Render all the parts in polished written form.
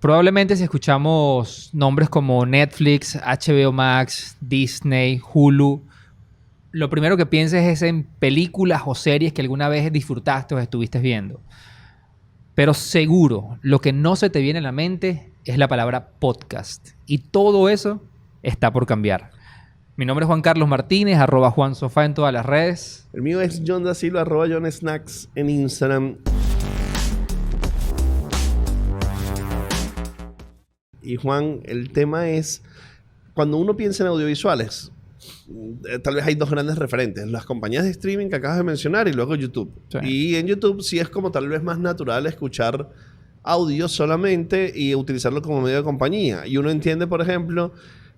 Probablemente si escuchamos nombres como Netflix, HBO Max, Disney, Hulu, lo primero que pienses es en películas o series que alguna vez disfrutaste o estuviste viendo. Pero seguro, lo que no se te viene a la mente es la palabra podcast. Y todo eso está por cambiar. Mi nombre es Juan Carlos Martínez, @JuanSofá en todas las redes. El mío es John Da Silva, @JohnSnacks en Instagram. Y Juan, el tema es, cuando uno piensa en audiovisuales, tal vez hay dos grandes referentes. Las compañías de streaming que acabas de mencionar y luego YouTube. Sí. Y en YouTube sí es como tal vez más natural escuchar audio solamente y utilizarlo como medio de compañía. Y uno entiende, por ejemplo,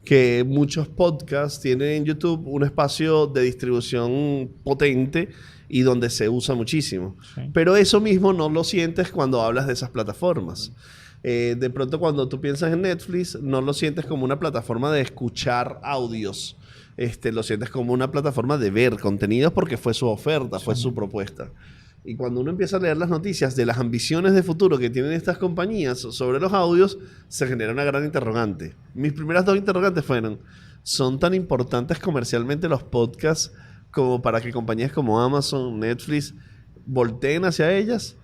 que muchos podcasts tienen en YouTube un espacio de distribución potente y donde se usa muchísimo. Sí. Pero eso mismo no lo sientes cuando hablas de esas plataformas. De pronto cuando tú piensas en Netflix, no lo sientes como una plataforma de escuchar audios. Lo sientes como una plataforma de ver contenidos porque fue su oferta, fue su propuesta. Y cuando uno empieza a leer las noticias de las ambiciones de futuro que tienen estas compañías sobre los audios, se genera una gran interrogante. Mis primeras dos interrogantes fueron, ¿son tan importantes comercialmente los podcasts como para que compañías como Amazon, Netflix volteen hacia ellas?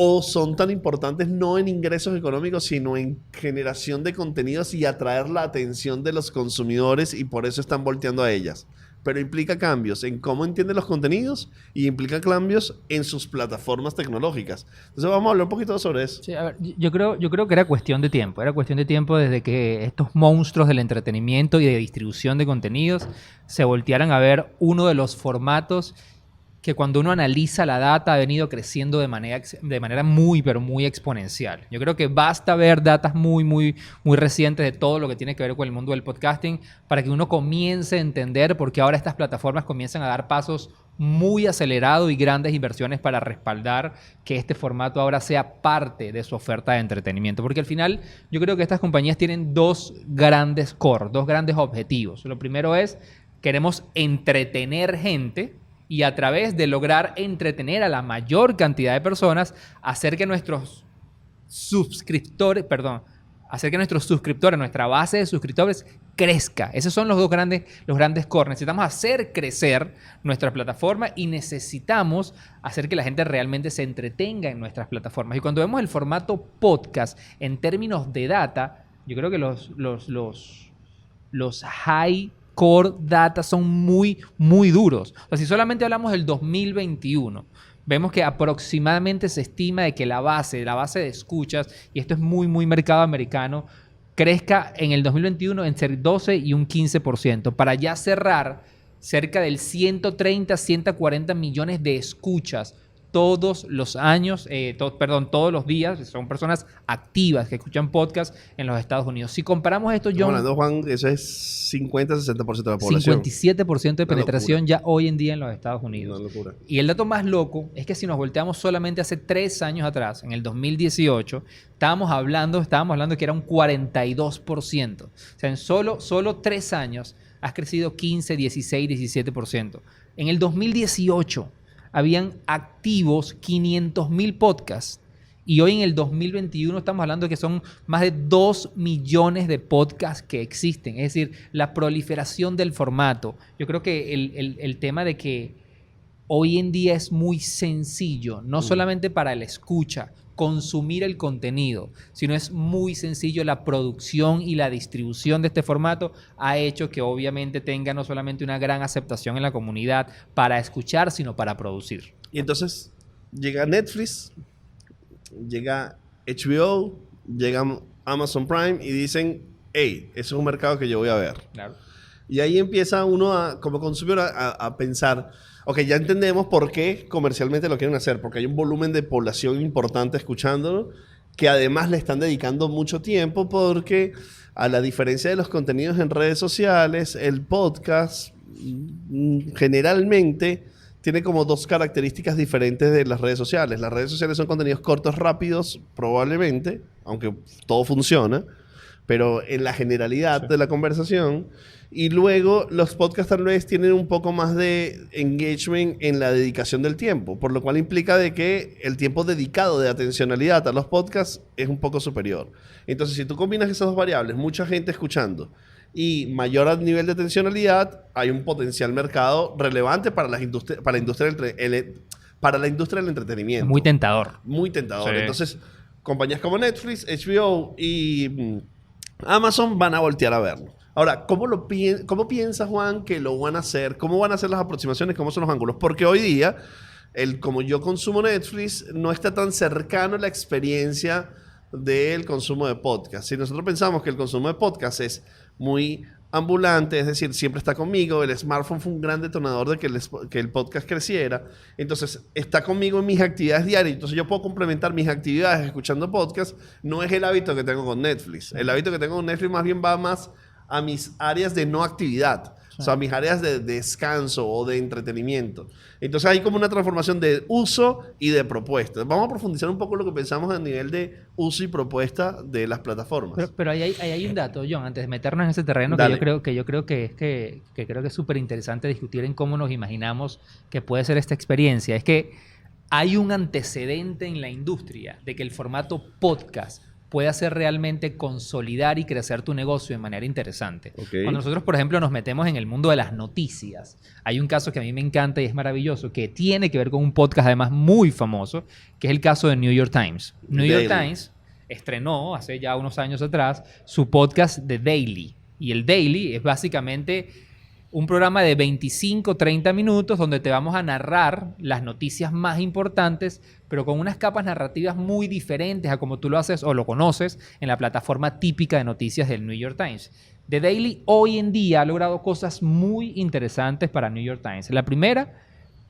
¿O son tan importantes no en ingresos económicos, sino en generación de contenidos y atraer la atención de los consumidores y por eso están volteando a ellas? Pero implica cambios en cómo entienden los contenidos y implica cambios en sus plataformas tecnológicas. Entonces vamos a hablar un poquito sobre eso. Sí, a ver, yo creo que era cuestión de tiempo. Era cuestión de tiempo desde que estos monstruos del entretenimiento y de distribución de contenidos se voltearan a ver uno de los formatos que cuando uno analiza la data ha venido creciendo de manera muy, pero muy exponencial. Yo creo que basta ver datas muy recientes de todo lo que tiene que ver con el mundo del podcasting para que uno comience a entender por qué ahora estas plataformas comienzan a dar pasos muy acelerados y grandes inversiones para respaldar que este formato ahora sea parte de su oferta de entretenimiento. Porque al final yo creo que estas compañías tienen dos grandes objetivos. Lo primero es, queremos entretener gente y a través de lograr entretener a la mayor cantidad de personas, hacer que nuestros suscriptores, nuestra base de suscriptores crezca. Esos son los grandes core. Necesitamos hacer crecer nuestra plataforma y necesitamos hacer que la gente realmente se entretenga en nuestras plataformas. Y cuando vemos el formato podcast en términos de data, yo creo que los high core data son muy duros. O sea, si solamente hablamos del 2021, vemos que aproximadamente se estima de que la base de escuchas, y esto es muy mercado americano, crezca en el 2021 entre 12 y un 15%, para ya cerrar cerca del 130-140 millones de escuchas todos los años, todos los días. Son personas activas que escuchan podcast en los Estados Unidos. Si comparamos esto, John... Hablando, Juan, eso es 50-60% de la población. 57% de penetración ya hoy en día en los Estados Unidos. Una locura. Y el dato más loco es que si nos volteamos solamente hace 3 años atrás, en el 2018, estábamos hablando que era un 42%. O sea, en solo 3 años has crecido 15, 16, 17%. En el 2018... habían activos 500,000 podcasts. Y hoy en el 2021 estamos hablando de que son más de 2 millones de podcasts que existen. Es decir, la proliferación del formato. Yo creo que el tema de que hoy en día es muy sencillo, no solamente para el escucha, consumir el contenido, sino es muy sencillo la producción y la distribución de este formato ha hecho que obviamente tenga no solamente una gran aceptación en la comunidad para escuchar, sino para producir. Y entonces llega Netflix, llega HBO, llega Amazon Prime y dicen, hey, ese es un mercado que yo voy a ver. Claro. Y ahí empieza uno como consumidor a pensar, ok, ya entendemos por qué comercialmente lo quieren hacer, porque hay un volumen de población importante escuchándolo, que además le están dedicando mucho tiempo, porque a la diferencia de los contenidos en redes sociales, el podcast generalmente tiene como dos características diferentes de las redes sociales. Las redes sociales son contenidos cortos, rápidos, probablemente, aunque todo funciona, pero en la generalidad de la conversación. Y luego los podcasts tal vez tienen un poco más de engagement en la dedicación del tiempo, por lo cual implica de que el tiempo dedicado de atencionalidad a los podcasts es un poco superior. Entonces, si tú combinas esas dos variables, mucha gente escuchando y mayor nivel de atencionalidad, hay un potencial mercado relevante para la industria del entretenimiento. Muy tentador. Muy tentador. Sí. Entonces, compañías como Netflix, HBO y Amazon van a voltear a verlo. Ahora, ¿cómo piensa Juan que lo van a hacer? ¿Cómo van a ser las aproximaciones? ¿Cómo son los ángulos? Porque hoy día, como yo consumo Netflix, no está tan cercano a la experiencia del consumo de podcast. Si nosotros pensamos que el consumo de podcast es muy ambulante, es decir, siempre está conmigo, el smartphone fue un gran detonador de que el podcast creciera, entonces está conmigo en mis actividades diarias, entonces yo puedo complementar mis actividades escuchando podcast, no es el hábito que tengo con Netflix. El hábito que tengo con Netflix más bien va más a mis áreas de no actividad, o sea, a mis áreas de descanso o de entretenimiento. Entonces hay como una transformación de uso y de propuesta. Vamos a profundizar un poco lo que pensamos a nivel de uso y propuesta de las plataformas. Pero ahí hay un dato, John, antes de meternos en ese terreno Dale. que yo creo que es súper interesante discutir en cómo nos imaginamos que puede ser esta experiencia. Es que hay un antecedente en la industria de que el formato podcast puede hacer realmente consolidar y crecer tu negocio de manera interesante. Okay. Cuando nosotros, por ejemplo, nos metemos en el mundo de las noticias, hay un caso que a mí me encanta y es maravilloso, que tiene que ver con un podcast además muy famoso, que es el caso de New York Times. New York Times estrenó hace ya unos años atrás su podcast The Daily. Y el Daily es básicamente un programa de 25, 30 minutos donde te vamos a narrar las noticias más importantes, pero con unas capas narrativas muy diferentes a como tú lo haces o lo conoces en la plataforma típica de noticias del New York Times. The Daily hoy en día ha logrado cosas muy interesantes para New York Times. La primera,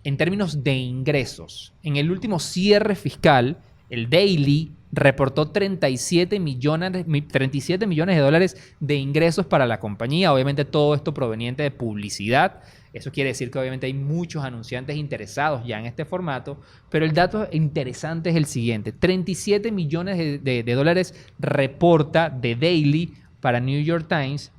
en términos de ingresos. En el último cierre fiscal, el Daily reportó 37 millones de dólares de ingresos para la compañía. Obviamente todo esto proveniente de publicidad. Eso quiere decir que obviamente hay muchos anunciantes interesados ya en este formato. Pero el dato interesante es el siguiente. 37 millones de dólares reporta The Daily para New York Times,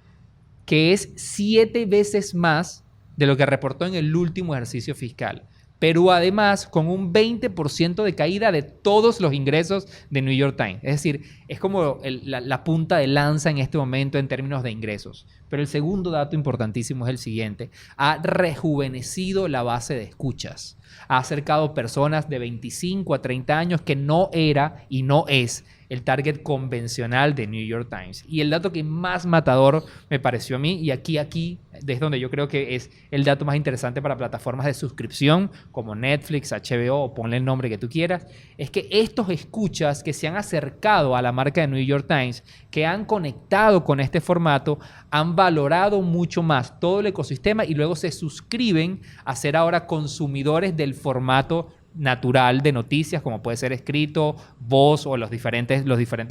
que es 7 veces más de lo que reportó en el último ejercicio fiscal. Pero además con un 20% de caída de todos los ingresos de New York Times. Es decir, es como la punta de lanza en este momento en términos de ingresos. Pero el segundo dato importantísimo es el siguiente. Ha rejuvenecido la base de escuchas. Ha acercado personas de 25 a 30 años que no era y no es el target convencional de New York Times. Y el dato que más matador me pareció a mí, y aquí es donde yo creo que es el dato más interesante para plataformas de suscripción como Netflix, HBO o ponle el nombre que tú quieras, es que estos escuchas que se han acercado a la marca de New York Times, que han conectado con este formato, han valorado mucho más todo el ecosistema y luego se suscriben a ser ahora consumidores del formato natural de noticias, como puede ser escrito, voz o los diferentes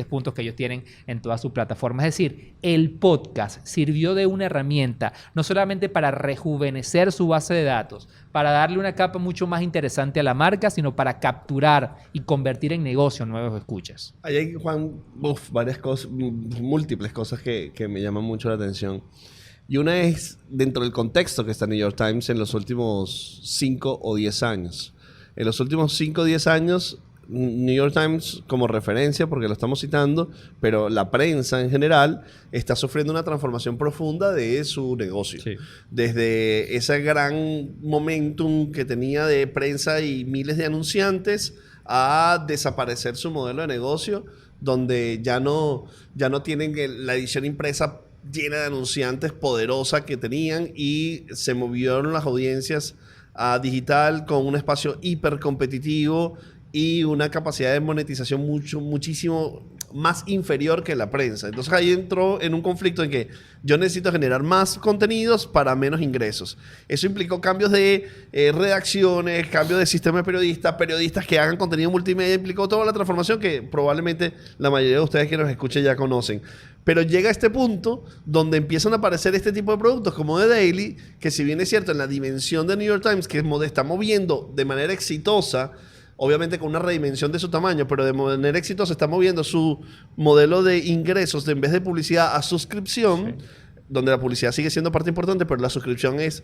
puntos que ellos tienen en toda su plataforma. Es decir, el podcast sirvió de una herramienta no solamente para rejuvenecer su base de datos, para darle una capa mucho más interesante a la marca, sino para capturar y convertir en negocio nuevos escuchas. Ahí hay, Juan, varias cosas, múltiples cosas que me llaman mucho la atención. Y una es dentro del contexto que está New York Times en los últimos 5 o 10 años. En los últimos 5 o 10 años, New York Times como referencia, porque lo estamos citando, pero la prensa en general está sufriendo una transformación profunda de su negocio. Sí. Desde ese gran momentum que tenía de prensa y miles de anunciantes a desaparecer su modelo de negocio, donde ya no tienen la edición impresa llena de anunciantes poderosa que tenían y se movieron las audiencias a digital con un espacio hiper competitivo y una capacidad de monetización muchísimo más inferior que la prensa. Entonces ahí entró en un conflicto en que yo necesito generar más contenidos para menos ingresos. Eso implicó cambios de redacciones, cambios de sistema de periodistas que hagan contenido multimedia, implicó toda la transformación que probablemente la mayoría de ustedes que nos escuchen ya conocen. Pero llega a este punto donde empiezan a aparecer este tipo de productos como The Daily, que si bien es cierto en la dimensión de New York Times, que está moviendo de manera exitosa obviamente con una redimensión de su tamaño, pero de manera exitosa está moviendo su modelo de ingresos en vez de publicidad a suscripción, donde la publicidad sigue siendo parte importante, pero la suscripción es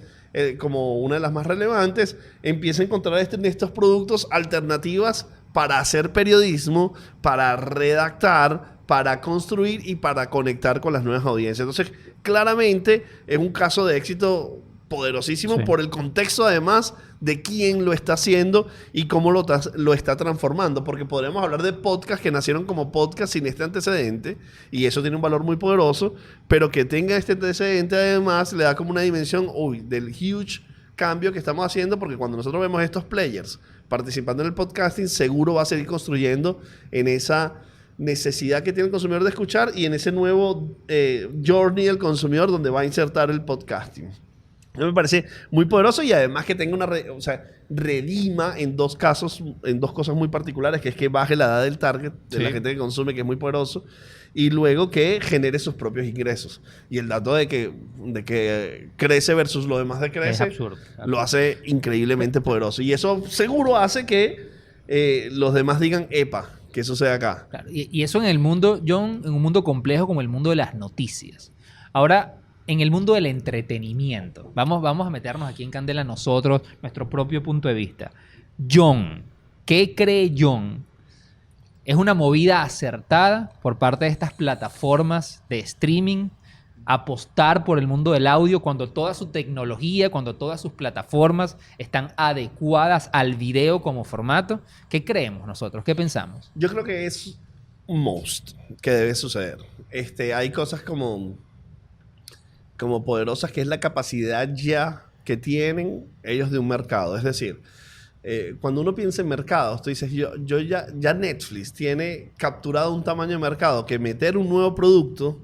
como una de las más relevantes, empieza a encontrar en estos productos alternativas para hacer periodismo, para redactar, para construir y para conectar con las nuevas audiencias. Entonces, claramente es un caso de éxito poderosísimo por el contexto, además, de quién lo está haciendo y cómo lo está transformando. Porque podríamos hablar de podcasts que nacieron como podcasts sin este antecedente, y eso tiene un valor muy poderoso, pero que tenga este antecedente, además, le da como una dimensión del huge cambio que estamos haciendo, porque cuando nosotros vemos estos players participando en el podcasting, seguro va a seguir construyendo en esa necesidad que tiene el consumidor de escuchar y en ese nuevo journey del consumidor donde va a insertar el podcasting. Me parece muy poderoso, y además que tenga redima en dos cosas muy particulares, que es que baje la edad del target de la gente que consume, que es muy poderoso, y luego que genere sus propios ingresos. Y el dato de que crece versus lo demás de crece, es absurdo. Lo hace increíblemente poderoso. Y eso seguro hace que los demás digan, epa, que eso sea acá. Claro, y eso en el mundo, John, en un mundo complejo como el mundo de las noticias. Ahora, en el mundo del entretenimiento, vamos a meternos aquí en candela nosotros, nuestro propio punto de vista. John, ¿qué cree John? ¿Es una movida acertada por parte de estas plataformas de streaming apostar por el mundo del audio cuando toda su tecnología, cuando todas sus plataformas están adecuadas al video como formato? ¿Qué creemos nosotros? ¿Qué pensamos? Yo creo que es un must que debe suceder. Hay cosas como poderosas, que es la capacidad ya que tienen ellos de un mercado. Es decir, cuando uno piensa en mercados, tú dices, ya Netflix tiene capturado un tamaño de mercado que meter un nuevo producto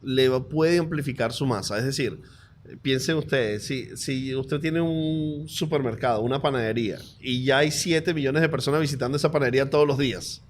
le puede amplificar su masa. Es decir, piensen ustedes, si usted tiene un supermercado, una panadería, y ya hay 7 millones de personas visitando esa panadería todos los días,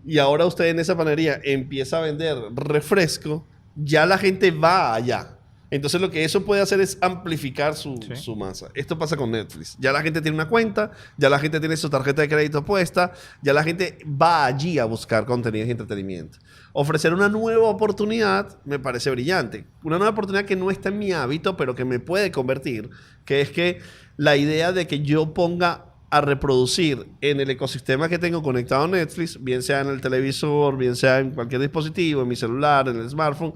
y ahora usted en esa panadería empieza a vender refresco, ya la gente va allá. Entonces lo que eso puede hacer es amplificar su masa. Esto pasa con Netflix. Ya la gente tiene una cuenta, ya la gente tiene su tarjeta de crédito puesta, ya la gente va allí a buscar contenidos y entretenimiento. Ofrecer una nueva oportunidad me parece brillante. Una nueva oportunidad que no está en mi hábito, pero que me puede convertir, que es que la idea de que yo ponga a reproducir en el ecosistema que tengo conectado a Netflix, bien sea en el televisor, bien sea en cualquier dispositivo, en mi celular, en el smartphone,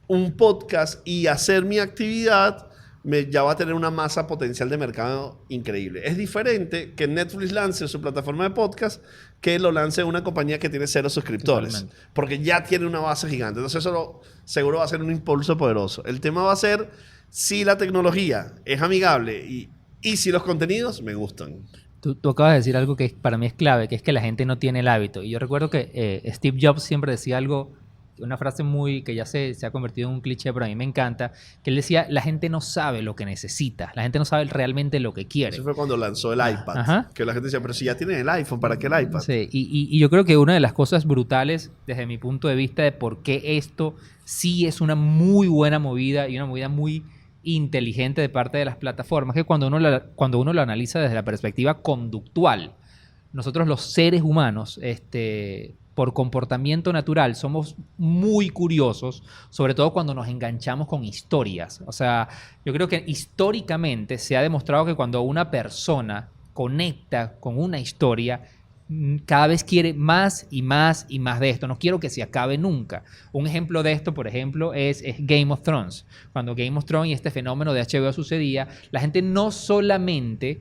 un podcast, y hacer mi actividad ya va a tener una masa potencial de mercado increíble. Es diferente que Netflix lance su plataforma de podcast que lo lance una compañía que tiene 0 suscriptores. Totalmente. Porque ya tiene una base gigante. Entonces eso seguro va a ser un impulso poderoso. El tema va a ser si la tecnología es amigable y si los contenidos me gustan. Tú acabas de decir algo que para mí es clave, que es que la gente no tiene el hábito. Y yo recuerdo que Steve Jobs siempre decía algo, una frase que ya se ha convertido en un cliché, pero a mí me encanta, que él decía, la gente no sabe lo que necesita, la gente no sabe realmente lo que quiere. Eso fue cuando lanzó el iPad, que la gente decía, pero si ya tienen el iPhone, ¿para qué el iPad? Sí, y yo creo que una de las cosas brutales, desde mi punto de vista, de por qué esto sí es una muy buena movida y una movida muy inteligente de parte de las plataformas, que cuando uno lo analiza desde la perspectiva conductual, nosotros los seres humanos, por comportamiento natural, somos muy curiosos, sobre todo cuando nos enganchamos con historias. O sea, yo creo que históricamente se ha demostrado que cuando una persona conecta con una historia, cada vez quiere más y más y más de esto. No quiero que se acabe nunca. Un ejemplo de esto, por ejemplo, es Game of Thrones. Cuando Game of Thrones y este fenómeno de HBO sucedía, la gente no solamente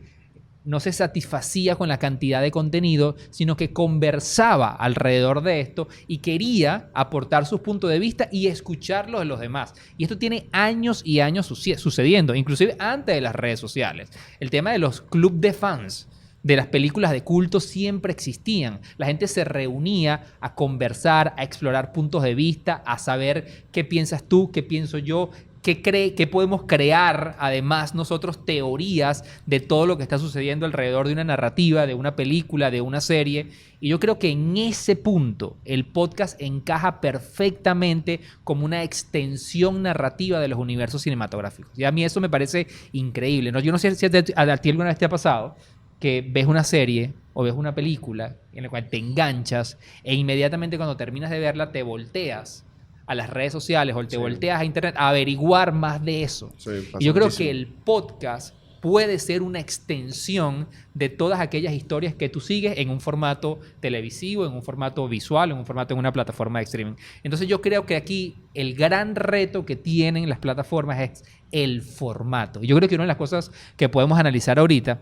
no se satisfacía con la cantidad de contenido, sino que conversaba alrededor de esto y quería aportar sus puntos de vista y escucharlos de los demás. Y esto tiene años y años sucediendo, inclusive antes de las redes sociales. El tema de los clubes de fans de las películas de culto siempre existían. La gente se reunía a conversar, a explorar puntos de vista, a saber qué piensas tú, qué pienso yo, qué podemos crear, además, nosotros teorías de todo lo que está sucediendo alrededor de una narrativa, de una película, de una serie. Y yo creo que en ese punto el podcast encaja perfectamente como una extensión narrativa de los universos cinematográficos. Y a mí eso me parece increíble, ¿no? Yo no sé si a ti alguna vez te ha pasado que ves una serie o ves una película en la cual te enganchas e inmediatamente cuando terminas de verla te volteas a las redes sociales o te volteas a internet a averiguar más de eso. Sí, Y yo creo muchísimo. que el podcast puede ser una extensión de todas aquellas historias que tú sigues en un formato televisivo, en un formato visual, en un formato en una plataforma de streaming. Entonces yo creo que aquí el gran reto que tienen las plataformas es el formato. Yo creo que una de las cosas que podemos analizar ahorita,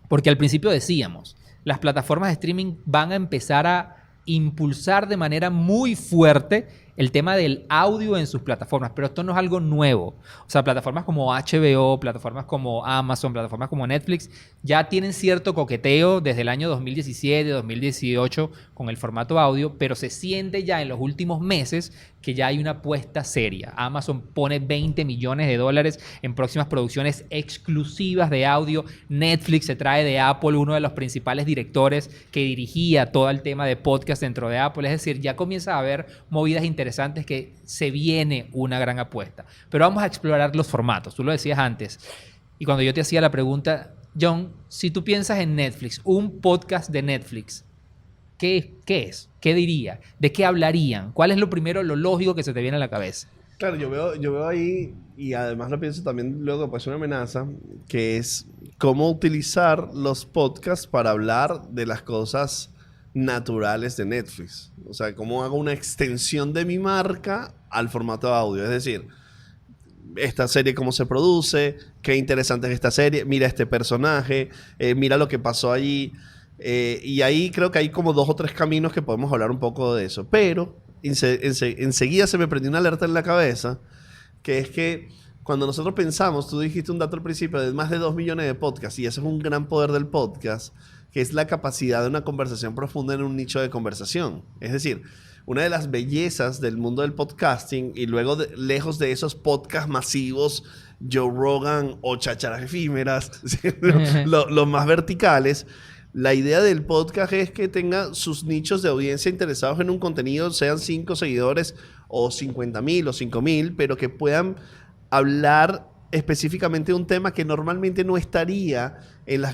porque al principio decíamos, las plataformas de streaming van a empezar a impulsar de manera muy fuerte el tema del audio en sus plataformas, pero esto no es algo nuevo. O sea, plataformas como HBO, plataformas como Amazon, plataformas como Netflix, ya tienen cierto coqueteo desde el año 2017, 2018 con el formato audio, pero se siente ya en los últimos meses que ya hay una apuesta seria. Amazon pone $20 millones en próximas producciones exclusivas de audio. Netflix se trae de Apple uno de los principales directores que dirigía todo el tema de podcast dentro de Apple. Es decir, ya comienza a haber movidas interesantes que se viene una gran apuesta. Pero vamos a explorar los formatos. Tú lo decías antes. Y cuando yo te hacía la pregunta, John, si tú piensas en Netflix, un podcast de Netflix, ¿qué es? ¿Qué diría? ¿De qué hablarían? ¿Cuál es lo primero, lo lógico que se te viene a la cabeza? Claro, yo veo ahí, y además lo pienso también luego, pues una amenaza, que es cómo utilizar los podcasts para hablar de las cosas naturales de Netflix. O sea, cómo hago una extensión de mi marca al formato de audio. Es decir, esta serie cómo se produce, qué interesante es esta serie, mira este personaje, mira lo que pasó allí. Y ahí creo que hay como 2 o 3 caminos que podemos hablar un poco de eso. Pero enseguida se me prendió una alerta en la cabeza, que es que cuando nosotros pensamos, tú dijiste un dato al principio de más de 2 millones de podcasts, y eso es un gran poder del podcast, que es la capacidad de una conversación profunda en un nicho de conversación. Es decir, una de las bellezas del mundo del podcasting, y luego lejos de esos podcasts masivos, Joe Rogan o Chácharas Efímeras, los más verticales, la idea del podcast es que tenga sus nichos de audiencia interesados en un contenido, sean 5 seguidores o 50,000 o 5,000, pero que puedan hablar específicamente de un tema que normalmente no estaría en las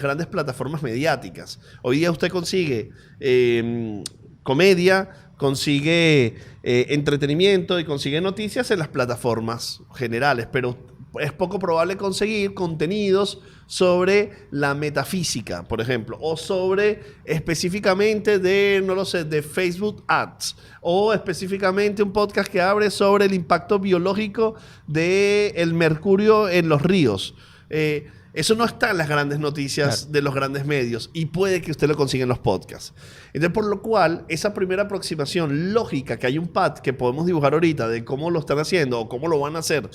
grandes plataformas mediáticas. Hoy día usted consigue comedia, consigue entretenimiento y consigue noticias en las plataformas generales, pero es poco probable conseguir contenidos sobre la metafísica, por ejemplo, o sobre específicamente de, no lo sé, de Facebook Ads, o específicamente un podcast que hable sobre el impacto biológico del mercurio en los ríos. Eso no está en las grandes noticias de los grandes medios, y puede que usted lo consiga en los podcasts. Entonces, por lo cual, esa primera aproximación lógica, que hay un path que podemos dibujar ahorita de cómo lo están haciendo o cómo lo van a hacer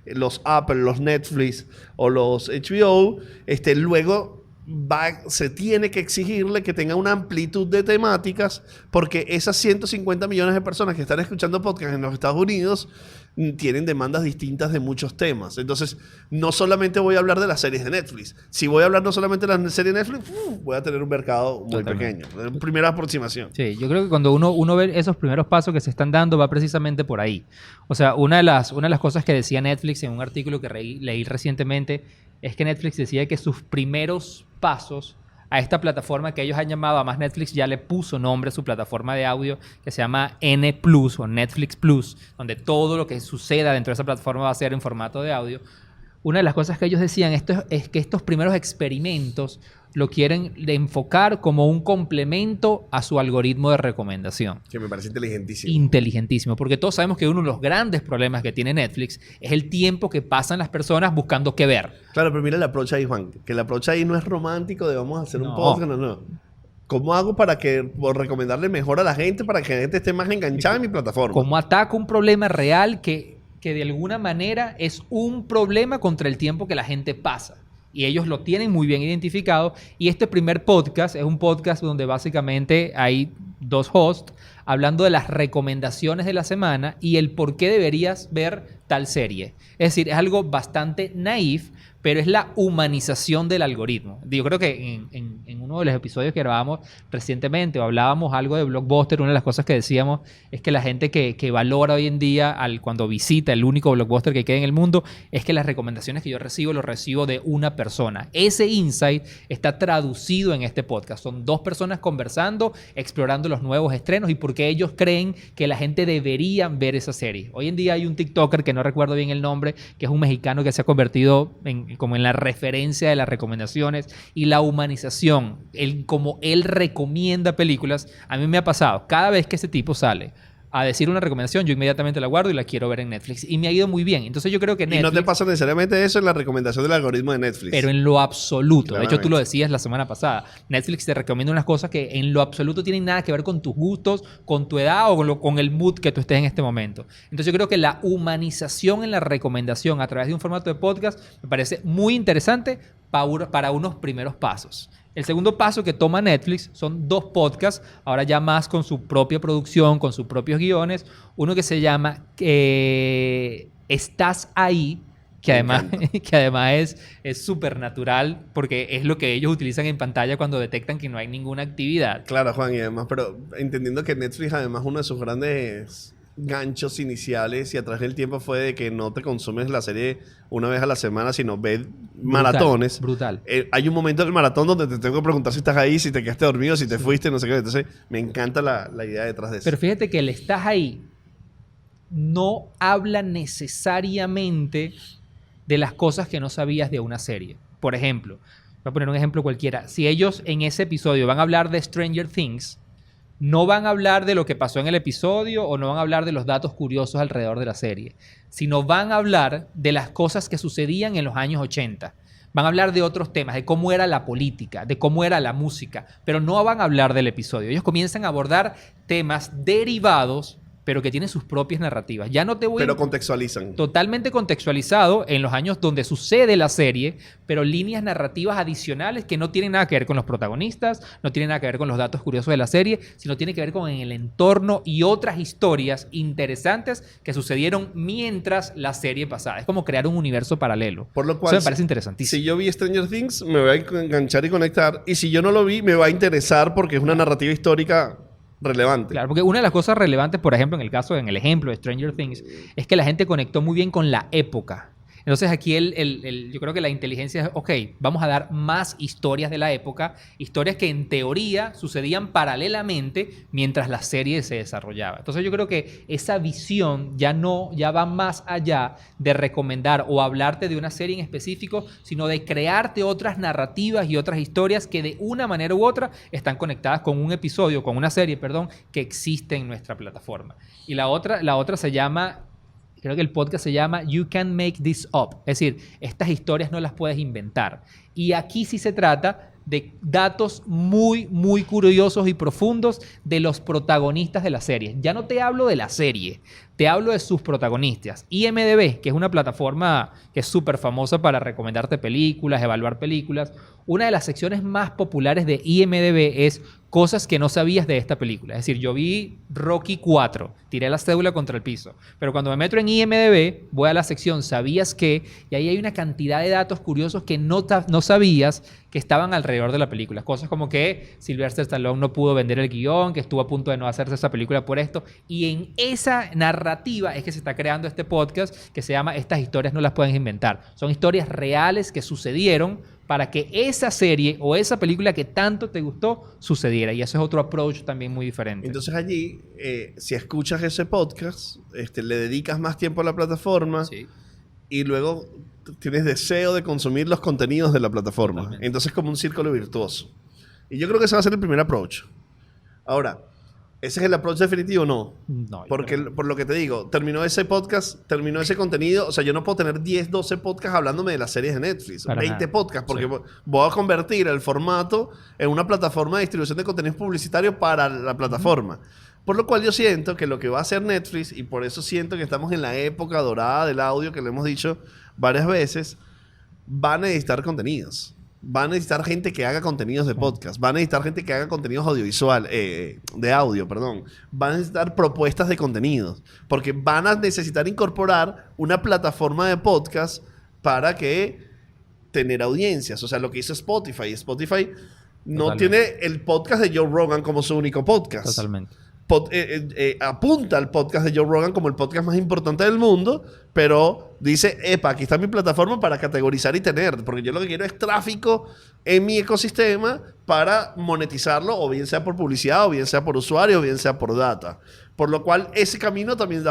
los Apple, los Netflix o los HBO, luego se tiene que exigirle que tenga una amplitud de temáticas, porque esas 150 millones de personas que están escuchando podcast en los Estados Unidos tienen demandas distintas de muchos temas. Entonces, no solamente voy a hablar de las series de Netflix. Si voy a hablar no solamente de las series de Netflix, voy a tener un mercado muy pequeño. Primera aproximación. Sí, yo creo que cuando uno ve esos primeros pasos que se están dando, va precisamente por ahí. O sea, una de las cosas que decía Netflix en un artículo que leí recientemente es que Netflix decía que sus primeros pasos a esta plataforma que ellos han llamado, además Netflix ya le puso nombre a su plataforma de audio, que se llama N Plus o Netflix Plus, donde todo lo que suceda dentro de esa plataforma va a ser en formato de audio. Una de las cosas que ellos decían es que estos primeros experimentos lo quieren enfocar como un complemento a su algoritmo de recomendación. Que me parece inteligentísimo. Inteligentísimo, porque todos sabemos que uno de los grandes problemas que tiene Netflix es el tiempo que pasan las personas buscando qué ver. Claro, pero mira el approach ahí, Juan. Que el approach ahí no es romántico de vamos a hacer un podcast, no. ¿Cómo hago por recomendarle mejor a la gente, para que la gente esté más enganchada en mi plataforma? ¿Cómo ataco un problema real que de alguna manera es un problema contra el tiempo que la gente pasa? Y ellos lo tienen muy bien identificado. Y este primer podcast es un podcast donde básicamente hay 2 hosts hablando de las recomendaciones de la semana y el por qué deberías ver tal serie. Es decir, es algo bastante naif, pero es la humanización del algoritmo. Yo creo que en uno de los episodios que grabamos recientemente o hablábamos algo de Blockbuster, una de las cosas que decíamos es que la gente que valora hoy en día cuando visita el único Blockbuster que queda en el mundo es que las recomendaciones que yo recibo los recibo de una persona. Ese insight está traducido en este podcast. Son dos personas conversando, explorando los nuevos estrenos y por qué ellos creen que la gente debería ver esa serie. Hoy en día hay un TikToker que no recuerdo bien el nombre, que es un mexicano que se ha convertido como en la referencia de las recomendaciones y la humanización, como él recomienda películas. A mí me ha pasado, cada vez que ese tipo sale a decir una recomendación, yo inmediatamente la guardo y la quiero ver en Netflix. Y me ha ido muy bien. Entonces yo creo que Netflix... Y no te pasa necesariamente eso en la recomendación del algoritmo de Netflix. Pero en lo absoluto. Claramente. De hecho, tú lo decías la semana pasada. Netflix te recomienda unas cosas que en lo absoluto tienen nada que ver con tus gustos, con tu edad o con el mood que tú estés en este momento. Entonces yo creo que la humanización en la recomendación a través de un formato de podcast me parece muy interesante para unos primeros pasos. El segundo paso que toma Netflix son 2 podcasts, ahora ya más con su propia producción, con sus propios guiones. Uno que se llama Estás Ahí, que además es súper natural porque es lo que ellos utilizan en pantalla cuando detectan que no hay ninguna actividad. Claro, Juan, y además, pero entendiendo que Netflix, además, uno de sus grandes ganchos iniciales y a través del tiempo fue de que no te consumes la serie una vez a la semana, sino ves maratones. Brutal. Hay un momento del maratón donde te tengo que preguntar si estás ahí, si te quedaste dormido, si te fuiste, no sé qué. Entonces, me encanta la idea detrás de eso. Pero fíjate que el Estás Ahí no habla necesariamente de las cosas que no sabías de una serie. Por ejemplo, voy a poner un ejemplo cualquiera. Si ellos en ese episodio van a hablar de Stranger Things, no van a hablar de lo que pasó en el episodio o no van a hablar de los datos curiosos alrededor de la serie, sino van a hablar de las cosas que sucedían en los años 80. Van a hablar de otros temas, de cómo era la política, de cómo era la música, pero no van a hablar del episodio. Ellos comienzan a abordar temas derivados, pero que tienen sus propias narrativas. Ya no te voy Pero contextualizan. Totalmente contextualizado en los años donde sucede la serie, pero líneas narrativas adicionales que no tienen nada que ver con los protagonistas, no tienen nada que ver con los datos curiosos de la serie, sino tiene que ver con el entorno y otras historias interesantes que sucedieron mientras la serie pasaba. Es como crear un universo paralelo. Por lo cual, eso me parece interesantísimo. Si yo vi Stranger Things, me voy a enganchar y conectar. Y si yo no lo vi, me va a interesar porque es una narrativa histórica relevante. Claro, porque una de las cosas relevantes, por ejemplo, en el ejemplo de Stranger Things, es que la gente conectó muy bien con la época. Entonces aquí yo creo que la inteligencia es, ok, vamos a dar más historias de la época, historias que en teoría sucedían paralelamente mientras la serie se desarrollaba. Entonces yo creo que esa visión ya va más allá de recomendar o hablarte de una serie en específico, sino de crearte otras narrativas y otras historias que de una manera u otra están conectadas con un episodio, con una serie, perdón, que existe en nuestra plataforma. Y la otra se llama... Creo que el podcast se llama You Can't Make This Up. Es decir, estas historias no las puedes inventar. Y aquí sí se trata de datos muy, muy curiosos y profundos de los protagonistas de la serie. Ya no te hablo de la serie, te hablo de sus protagonistas. IMDb, que es una plataforma que es súper famosa para recomendarte películas, evaluar películas. Una de las secciones más populares de IMDb es cosas que no sabías de esta película. Es decir, yo vi Rocky 4, tiré la cédula contra el piso. Pero cuando me meto en IMDb, voy a la sección ¿Sabías qué? Y ahí hay una cantidad de datos curiosos que no sabías que estaban alrededor de la película. Cosas como que Sylvester Stallone no pudo vender el guión, que estuvo a punto de no hacerse esa película por esto. Y en esa narrativa es que se está creando este podcast que se llama Estas historias no las pueden inventar. Son historias reales que sucedieron para que esa serie o esa película que tanto te gustó sucediera. Y eso es otro approach también muy diferente. Entonces allí, si escuchas ese podcast, le dedicas más tiempo a la plataforma y luego tienes deseo de consumir los contenidos de la plataforma. Totalmente. Entonces es como un círculo virtuoso. Y yo creo que ese va a ser el primer approach. Ahora, ¿ese es el approach definitivo? No. No. Porque, por lo que te digo, terminó ese podcast, terminó ese contenido. O sea, yo no puedo tener 10, 12 podcasts hablándome de las series de Netflix. Para 20 nada. podcasts. Porque voy a convertir el formato en una plataforma de distribución de contenidos publicitarios para la plataforma. Por lo cual yo siento que lo que va a hacer Netflix, y por eso siento que estamos en la época dorada del audio, que le hemos dicho varias veces, van a necesitar contenidos. Van a necesitar gente que haga contenidos de podcast. Van a necesitar gente que haga contenidos audiovisual, de audio, perdón. Van a necesitar propuestas de contenidos. Porque van a necesitar incorporar una plataforma de podcast para que tener audiencias. O sea, lo que hizo Spotify. Spotify no Totalmente. tiene el podcast de Joe Rogan como su único podcast. Totalmente. Apunta al podcast de Joe Rogan como el podcast más importante del mundo, pero dice, epa, aquí está mi plataforma para categorizar y tener, porque yo lo que quiero es tráfico en mi ecosistema para monetizarlo, o bien sea por publicidad, o bien sea por usuario, o bien sea por data. Por lo cual, ese camino también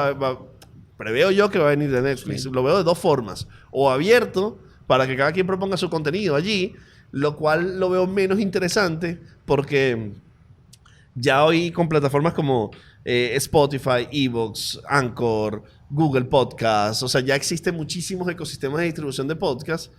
preveo yo que va a venir de Netflix. Sí. Lo veo de dos formas. O abierto, para que cada quien proponga su contenido allí, lo cual lo veo menos interesante, porque ya hoy con plataformas como Spotify, Evox, Anchor, Google Podcast, o sea, ya existen muchísimos ecosistemas de distribución de podcast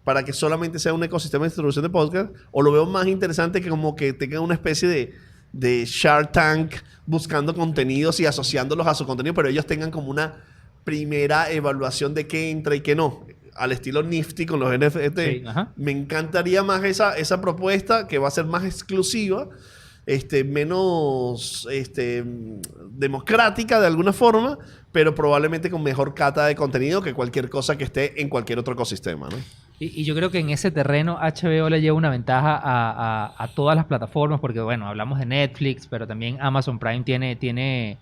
para que solamente sea un ecosistema de distribución de podcast, o lo veo más interesante que como que tenga una especie de Shark Tank buscando contenidos y asociándolos a su contenido, pero ellos tengan como una primera evaluación de qué entra y qué no. Al estilo Nifty con los NFT. Sí, ajá. Me encantaría más esa propuesta que va a ser más exclusiva, menos democrática de alguna forma, pero probablemente con mejor cata de contenido que cualquier cosa que esté en cualquier otro ecosistema, ¿no? Y yo creo que en ese terreno HBO le lleva una ventaja a todas las plataformas, porque bueno, hablamos de Netflix, pero también Amazon Prime tiene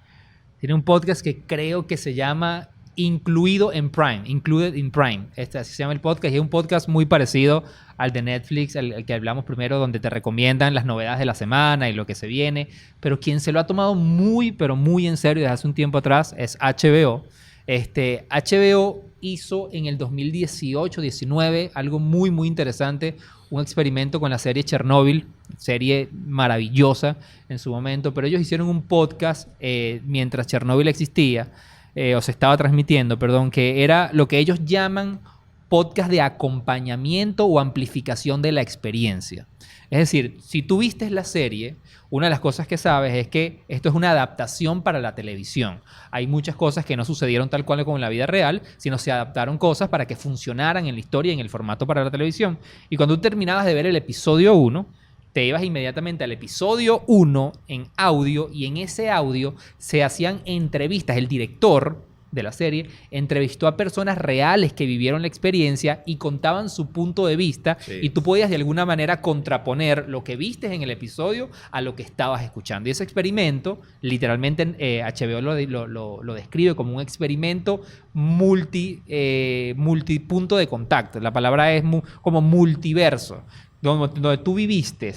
un podcast que creo que se llama Incluido en Prime, Included in Prime. Así se llama el podcast, y es un podcast muy parecido al de Netflix, al que hablamos primero, donde te recomiendan las novedades de la semana y lo que se viene. Pero quien se lo ha tomado muy, pero muy en serio desde hace un tiempo atrás es HBO. HBO hizo en el 2018-19 algo muy, muy interesante, un experimento con la serie Chernobyl, serie maravillosa en su momento, pero ellos hicieron un podcast mientras Chernobyl existía, o se estaba transmitiendo, perdón, que era lo que ellos llaman podcast de acompañamiento o amplificación de la experiencia. Es decir, si tú viste la serie, una de las cosas que sabes es que esto es una adaptación para la televisión. Hay muchas cosas que no sucedieron tal cual como en la vida real, sino se adaptaron cosas para que funcionaran en la historia y en el formato para la televisión. Y cuando tú terminabas de ver el episodio 1, te ibas inmediatamente al episodio 1 en audio, y en ese audio se hacían entrevistas. El director de la serie entrevistó a personas reales que vivieron la experiencia y contaban su punto de vista, Sí. y tú podías de alguna manera contraponer lo que viste en el episodio a lo que estabas escuchando. Y ese experimento, literalmente HBO lo describe como un experimento multipunto de contacto. La palabra es como multiverso, donde tú viviste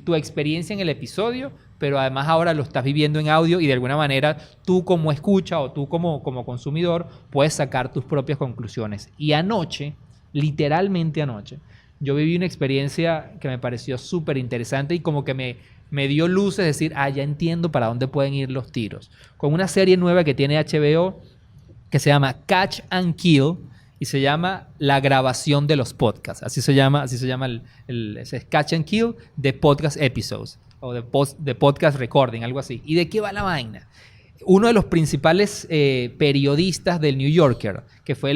tu experiencia en el episodio, pero además ahora lo estás viviendo en audio, y de alguna manera tú como escucha o tú como consumidor puedes sacar tus propias conclusiones. Y anoche, literalmente anoche, yo viví una experiencia que me pareció súper interesante y como que me dio luz, es decir, ya entiendo para dónde pueden ir los tiros. Con una serie nueva que tiene HBO que se llama Catch and Kill, y se llama La grabación de los podcasts. Así se llama ese es Catch and Kill de podcast episodes, o de podcast recording, algo así. ¿Y de qué va la vaina? Uno de los principales periodistas del New Yorker, que fue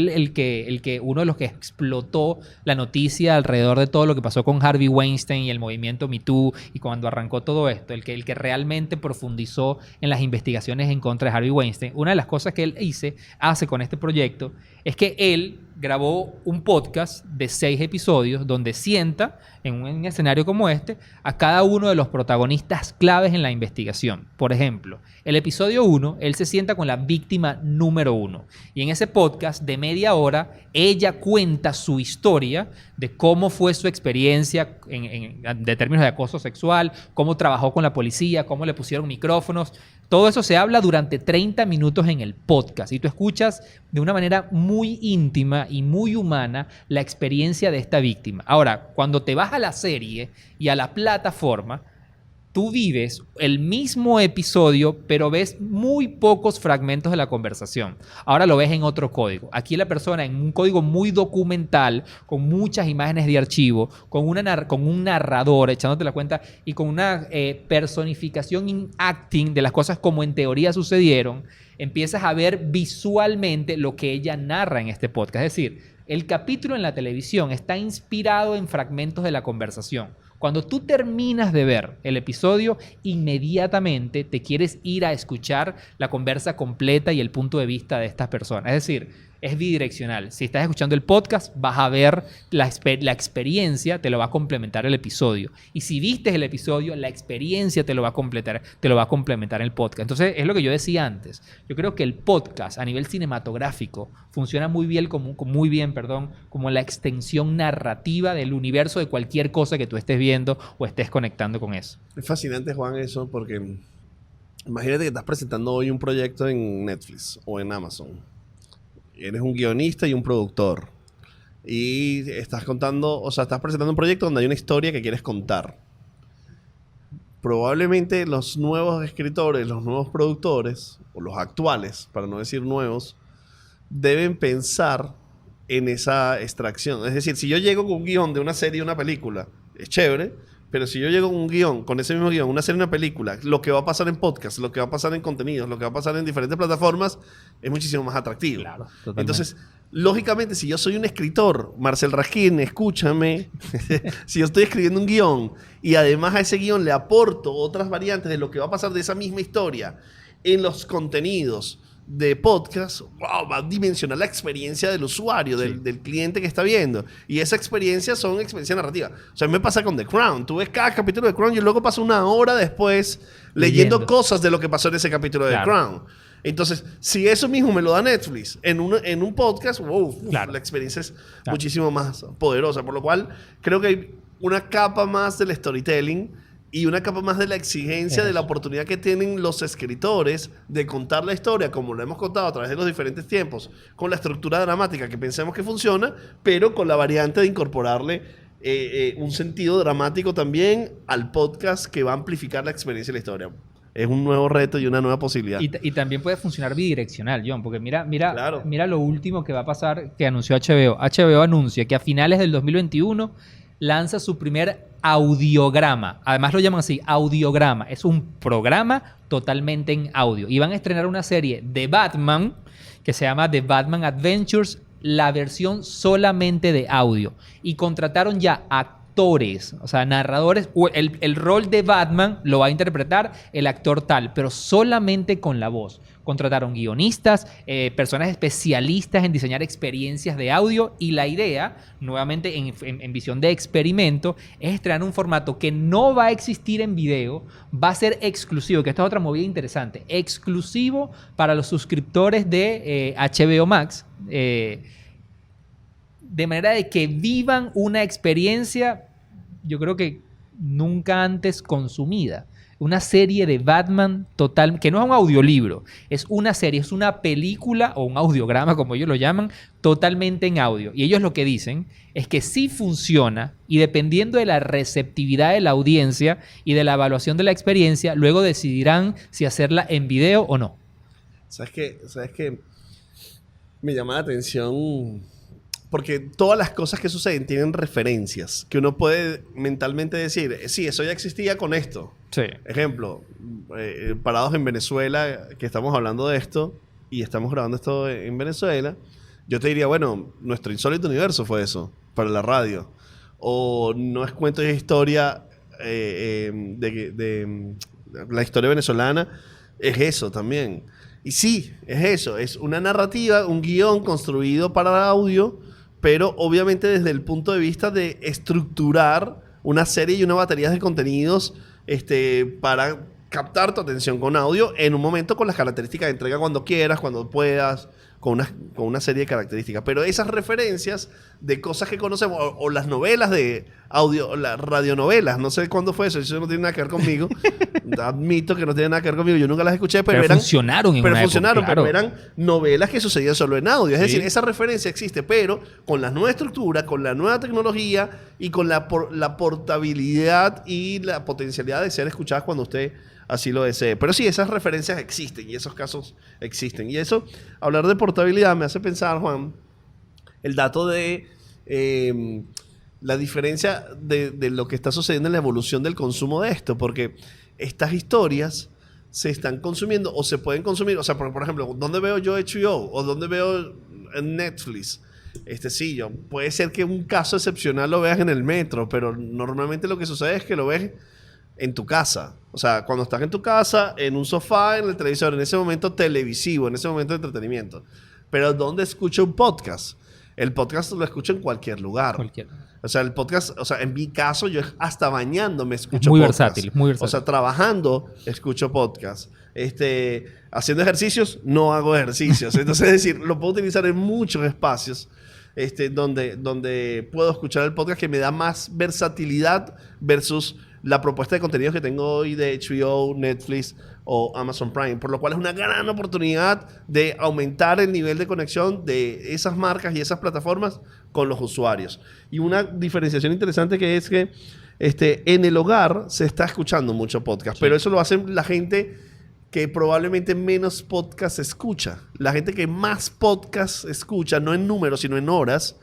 uno de los que explotó la noticia alrededor de todo lo que pasó con Harvey Weinstein y el movimiento Me Too, y cuando arrancó todo esto, el que realmente profundizó en las investigaciones en contra de Harvey Weinstein. Una de las cosas que él hace con este proyecto es que él grabó un podcast de 6 episodios donde sienta en un escenario como este a cada uno de los protagonistas claves en la investigación. Por ejemplo, el episodio 1, él se sienta con la víctima número 1, y en ese podcast de media hora ella cuenta su historia de cómo fue su experiencia de términos de acoso sexual, cómo trabajó con la policía, cómo le pusieron micrófonos. Todo eso se habla durante 30 minutos en el podcast, y tú escuchas de una manera muy íntima y muy humana la experiencia de esta víctima. Ahora, cuando te vas a la serie y a la plataforma, tú vives el mismo episodio, pero ves muy pocos fragmentos de la conversación. Ahora lo ves en otro código. Aquí la persona en un código muy documental, con muchas imágenes de archivo, con un narrador echándote la cuenta, y con una personificación in acting de las cosas como en teoría sucedieron, empiezas a ver visualmente lo que ella narra en este podcast. Es decir, el capítulo en la televisión está inspirado en fragmentos de la conversación. Cuando tú terminas de ver el episodio, inmediatamente te quieres ir a escuchar la conversa completa y el punto de vista de estas personas. Es decir, es bidireccional. Si estás escuchando el podcast, vas a ver la experiencia, te lo va a complementar el episodio. Y si viste el episodio, la experiencia te lo va a complementar el podcast. Entonces, es lo que yo decía antes. Yo creo que el podcast a nivel cinematográfico funciona muy bien como la extensión narrativa del universo de cualquier cosa que tú estés viendo o estés conectando con eso. Es fascinante, Juan, eso, porque imagínate que estás presentando hoy un proyecto en Netflix o en Amazon. Eres un guionista y un productor. Y estás estás presentando un proyecto donde hay una historia que quieres contar. Probablemente los nuevos escritores, los nuevos productores, o los actuales, para no decir nuevos, deben pensar en esa extracción. Es decir, si yo llego con un guión de una serie, una película, es chévere, pero si yo llego con un guión, con ese mismo guión, una serie, una película, lo que va a pasar en podcast, lo que va a pasar en contenidos, lo que va a pasar en diferentes plataformas, es muchísimo más atractivo. Claro, totalmente. Entonces, lógicamente, si yo soy un escritor, Marcel Raskin, escúchame, si yo estoy escribiendo un guión y además a ese guión le aporto otras variantes de lo que va a pasar de esa misma historia en los contenidos de podcast, wow, va a dimensionar la experiencia del usuario, del cliente que está viendo. Y esa experiencia son experiencias narrativas. O sea, a mí me pasa con The Crown. Tú ves cada capítulo de The Crown y luego paso una hora después leyendo cosas de lo que pasó en ese capítulo de The Crown. Entonces, si eso mismo me lo da Netflix en un podcast, wow, la experiencia es muchísimo más poderosa. Por lo cual, creo que hay una capa más del storytelling y una capa más de la exigencia de la oportunidad que tienen los escritores de contar la historia, como lo hemos contado a través de los diferentes tiempos, con la estructura dramática que pensemos que funciona, pero con la variante de incorporarle un sentido dramático también al podcast que va a amplificar la experiencia de la historia. Es un nuevo reto y una nueva posibilidad. Y también puede funcionar bidireccional, John, porque mira Claro. lo último que va a pasar que anunció HBO. HBO anuncia que a finales del 2021 lanza su primer audiograma. Además lo llaman así, audiograma. Es un programa totalmente en audio. Y van a estrenar una serie de Batman que se llama The Batman Adventures, la versión solamente de audio. Y contrataron ya actores, o sea, narradores. El rol de Batman lo va a interpretar el actor tal, pero solamente con la voz. Contrataron guionistas, personas especialistas en diseñar experiencias de audio, y la idea, nuevamente en visión de experimento, es estrenar un formato que no va a existir en video, va a ser exclusivo, que esta es otra movida interesante, exclusivo para los suscriptores de HBO Max, de manera de que vivan una experiencia, yo creo que nunca antes consumida. Una serie de Batman total, que no es un audiolibro, es una serie, es una película o un audiograma, como ellos lo llaman, totalmente en audio. Y ellos lo que dicen es que sí funciona, y dependiendo de la receptividad de la audiencia y de la evaluación de la experiencia, luego decidirán si hacerla en video o no. ¿Sabes qué? Me llama la atención porque todas las cosas que suceden tienen referencias que uno puede mentalmente decir, sí, eso ya existía con esto. Sí. Ejemplo, parados en Venezuela, que estamos hablando de esto y estamos grabando esto en Venezuela, yo te diría, bueno, nuestro insólito universo fue eso, para la radio. O no es cuento de historia de la historia venezolana, es eso también. Y sí, es eso, es una narrativa, un guión construido para audio, pero obviamente desde el punto de vista de estructurar una serie y una batería de contenidos para captar tu atención con audio en un momento con las características de entrega cuando quieras, cuando puedas, con una serie de características. Pero esas referencias de cosas que conocemos, o las novelas de audio, las radionovelas, no sé cuándo fue eso no tiene nada que ver conmigo. Admito que no tiene nada que ver conmigo, yo nunca las escuché, pero funcionaron en una época, claro. Pero eran novelas que sucedían solo en audio. Es decir, esa referencia existe, pero con la nueva estructura, con la nueva tecnología y con la portabilidad y la potencialidad de ser escuchadas cuando usted así lo desee. Pero sí, esas referencias existen y esos casos existen. Y eso, hablar de portabilidad me hace pensar, Juan, el dato de la diferencia de lo que está sucediendo en la evolución del consumo de esto, porque estas historias se están consumiendo o se pueden consumir. O sea, por ejemplo, ¿dónde veo yo HBO? ¿O dónde veo en Netflix? Puede ser que un caso excepcional lo veas en el metro, pero normalmente lo que sucede es que lo ves en tu casa. O sea, cuando estás en tu casa, en un sofá, en el televisor, en ese momento televisivo, en ese momento de entretenimiento. Pero ¿dónde escucho un podcast? El podcast lo escucho en cualquier lugar. O sea, el podcast, o sea, en mi caso, yo hasta bañándome escucho muy podcast. versátil, muy versátil. O sea, trabajando escucho podcast. Haciendo ejercicios, no hago ejercicios. Entonces, es decir, lo puedo utilizar en muchos espacios donde puedo escuchar el podcast, que me da más versatilidad versus la propuesta de contenidos que tengo hoy de HBO, Netflix o Amazon Prime, por lo cual es una gran oportunidad de aumentar el nivel de conexión de esas marcas y esas plataformas con los usuarios. Y una diferenciación interesante que es que en el hogar se está escuchando mucho podcast, sí. Pero eso lo hacen la gente que probablemente menos podcast escucha. La gente que más podcast escucha, no en números, sino en horas,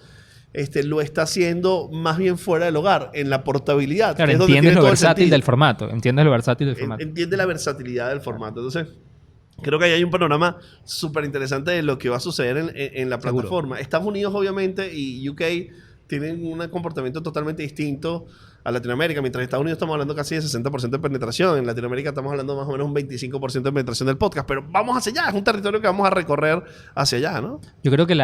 lo está haciendo más bien fuera del hogar, en la portabilidad. Claro, que es entiendes lo versátil del formato. Entiendes lo versátil del formato. Entiende la versatilidad del formato. Entonces, creo que ahí hay un panorama súper interesante de lo que va a suceder en la plataforma. Seguro. Estados Unidos, obviamente, y UK tienen un comportamiento totalmente distinto a Latinoamérica. Mientras en Estados Unidos estamos hablando casi de 60% de penetración. En Latinoamérica estamos hablando más o menos un 25% de penetración del podcast. Pero vamos hacia allá. Es un territorio que vamos a recorrer hacia allá, ¿no? Yo creo que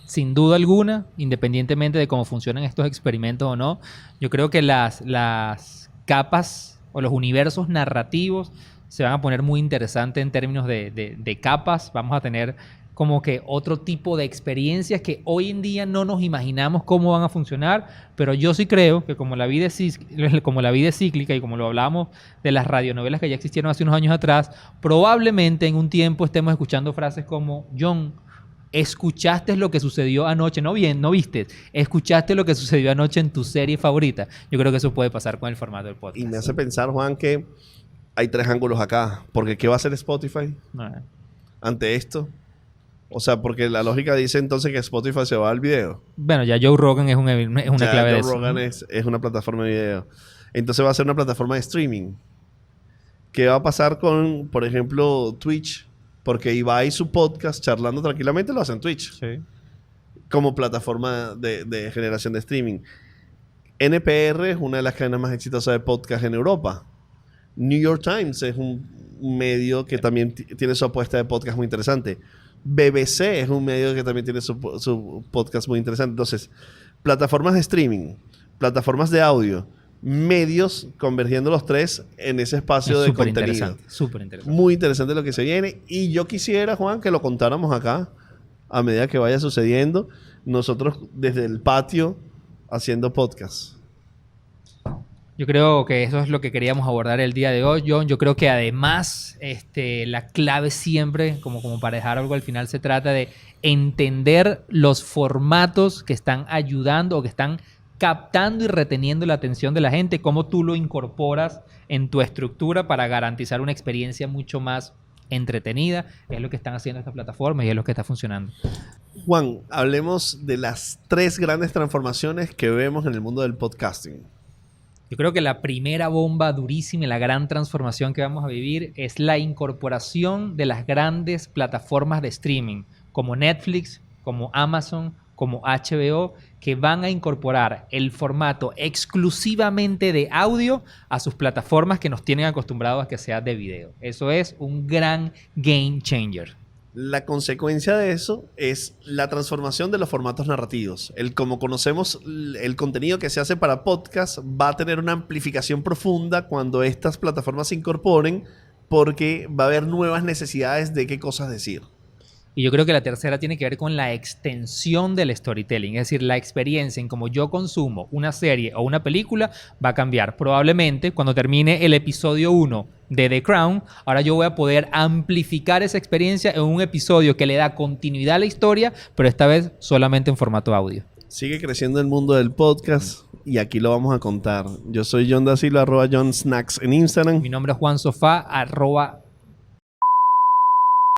sin duda alguna, independientemente de cómo funcionan estos experimentos o no, yo creo que las capas o los universos narrativos se van a poner muy interesantes en términos de capas. Vamos a tener como que otro tipo de experiencias que hoy en día no nos imaginamos cómo van a funcionar, pero yo sí creo que como la vida es cíclica y como lo hablábamos de las radionovelas que ya existieron hace unos años atrás, probablemente en un tiempo estemos escuchando frases como: John, ¿escuchaste lo que sucedió anoche? No viste. ¿Escuchaste lo que sucedió anoche en tu serie favorita? Yo creo que eso puede pasar con el formato del podcast. Y me hace pensar, Juan, que hay tres ángulos acá. Porque ¿qué va a hacer Spotify ante esto? O sea, porque la lógica dice entonces que Spotify se va al video. Bueno, ya Joe Rogan es una clave de eso. Joe Rogan es una plataforma de video. Entonces va a ser una plataforma de streaming. ¿Qué va a pasar con, por ejemplo, Twitch? Porque Ibai su podcast charlando tranquilamente lo hace en Twitch. Sí. Como plataforma de generación de streaming. NPR es una de las cadenas más exitosas de podcast en Europa. New York Times es un medio que también tiene su apuesta de podcast muy interesante. BBC es un medio que también tiene su podcast muy interesante. Entonces, plataformas de streaming, plataformas de audio, medios convergiendo los tres en ese espacio de contenido. Súper interesante. Muy interesante lo que se viene. Y yo quisiera, Juan, que lo contáramos acá a medida que vaya sucediendo. Nosotros desde el patio haciendo podcast. Yo creo que eso es lo que queríamos abordar el día de hoy, John. Yo creo que además la clave siempre, como para dejar algo al final, se trata de entender los formatos que están ayudando o que están captando y reteniendo la atención de la gente, cómo tú lo incorporas en tu estructura para garantizar una experiencia mucho más entretenida. Es lo que están haciendo estas plataformas y es lo que está funcionando. Juan, hablemos de las 3 grandes transformaciones que vemos en el mundo del podcasting. Yo creo que la primera bomba durísima y la gran transformación que vamos a vivir es la incorporación de las grandes plataformas de streaming, como Netflix, como Amazon, como HBO, que van a incorporar el formato exclusivamente de audio a sus plataformas que nos tienen acostumbrados a que sea de video. Eso es un gran game changer. La consecuencia de eso es la transformación de los formatos narrativos. Como conocemos el contenido que se hace para podcast va a tener una amplificación profunda cuando estas plataformas se incorporen, porque va a haber nuevas necesidades de qué cosas decir. Y yo creo que la tercera tiene que ver con la extensión del storytelling. Es decir, la experiencia en cómo yo consumo una serie o una película va a cambiar. Probablemente cuando termine el episodio 1 de The Crown, ahora yo voy a poder amplificar esa experiencia en un episodio que le da continuidad a la historia, pero esta vez solamente en formato audio. Sigue creciendo el mundo del podcast y aquí lo vamos a contar. Yo soy John Da Silva, @JohnSnacks en Instagram. Mi nombre es Juan Sofá,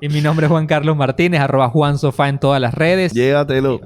Y mi nombre es Juan Carlos Martínez, @JuanSofá en todas las redes. Llévatelo.